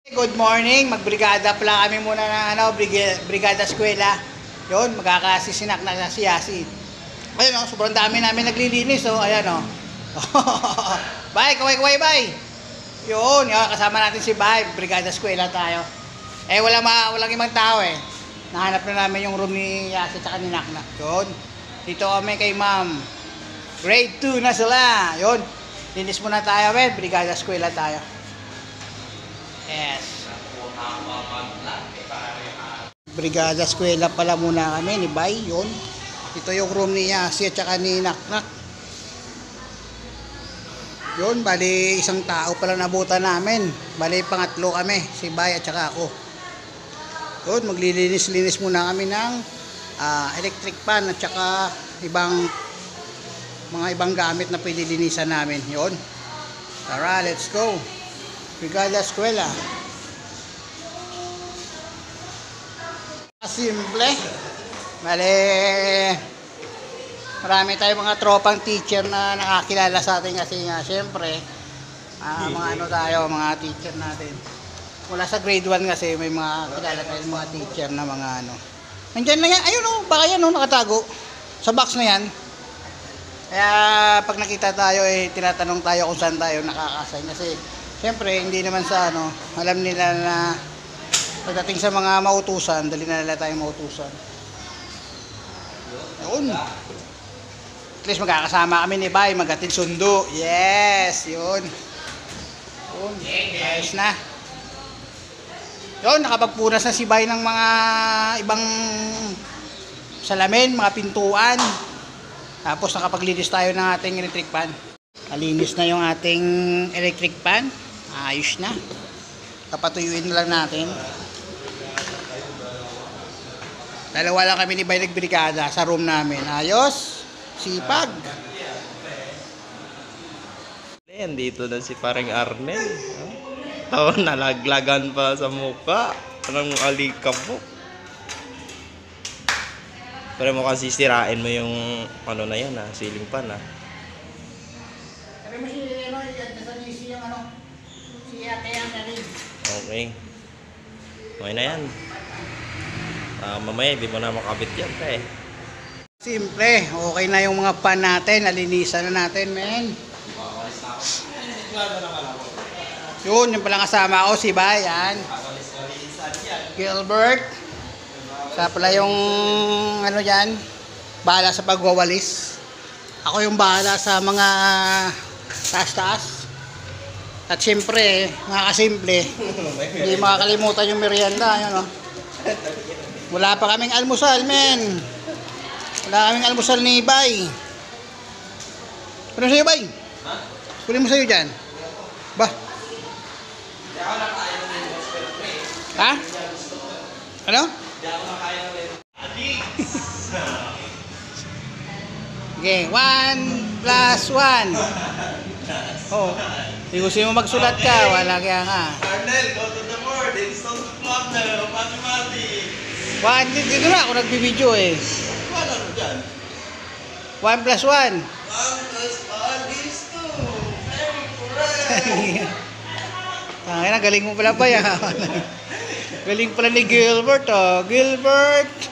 Good morning, magbrigada pala kami muna ng brigada eskwela. Yun, magkakasisinak na si Yasi. Ayun sobrang dami namin naglilinis ayan Bye, kaway, bye. Yun, kasama natin si Bye, brigada eskwela tayo. Walang ibang tao Nahanap na namin yung room ni Yasi at ni Naknak. Yun, dito kami kay Ma'am. Grade 2 na sila. Yun, linis muna tayo, brigada eskwela tayo. Yes. Brigada eskwela pala muna kami ni Bay, yun. Ito yung room ni Yasi at saka ni Naknak. Yun, bali isang tao pala nabutan namin. Bali pangatlo kami, si Bay at saka ako. Yun, maglilinis-linis muna kami ng electric pan at saka mga ibang gamit na pwede linisan namin. Yun. Tara, let's go. Brigada eskwela. Simple. Bale, marami tayong mga tropang teacher na nakakilala sa atin kasi nga syempre mga teacher natin. Mula sa grade 1 kasi may mga kilala tayong mga teacher na mga Nandiyan na yan. Ayun baka yan nakatago. Sa box na yan. Kaya pag nakita tayo tinatanong tayo kung saan tayo nakaka-assign kasi siyempre, hindi naman sa alam nila na pagdating sa mga mautusan, dali na nila tayong mautusan. Yun. At least magkakasama kami ni Bay, maghatid sundo. Yes, yun. Yun, ayos na. Yun, nakapagpunas na si Bay ng mga ibang salamin, mga pintuan. Tapos nakapaglinis tayo ng ating electric pan. Nalinis na yung ating electric pan. Ayos na. Kapatuyuin na lang natin. Dalawa lang kami ni Bay nagbrigada sa room namin. Ayos. Sipag. Dito na si paring Arnel. Nalaglagan pa sa mukha. Parang alikabok. Pero mukhang sisirain mo yung na yan ceiling fan Sabi mo si ate yan na rin. Okay. Okay na yan. Mamaya hindi mo na makabit yan Simple. Okay na yung mga pan natin. Nalinisan na natin, men. Yun, yung palang kasama ko si Bayan. Gilbert. Sa pala yung dyan, bahala sa pagwawalis. Ako yung bahala sa mga taas-taas. At siyempre, mga kasimple, hindi makakalimutan yung merienda. Wala pa kaming almusal, men. Wala kaming almusal ni Bay. Kunin mo sa'yo, Bay. Kunin mo sa'yo dyan. Ba? Ha? Ano? Okay, 1 plus 1. Hindi gusto mo magsulat ka, wala kaya nga. Arnel, go to the board. Install the partner, mathematics. 1, dito na ako nagbibideo Ano dyan? 1 plus 1. 1 plus 1 is 2. Very correct. Galing mo pala ba yan? Galing pala ni Gilbert Gilbert.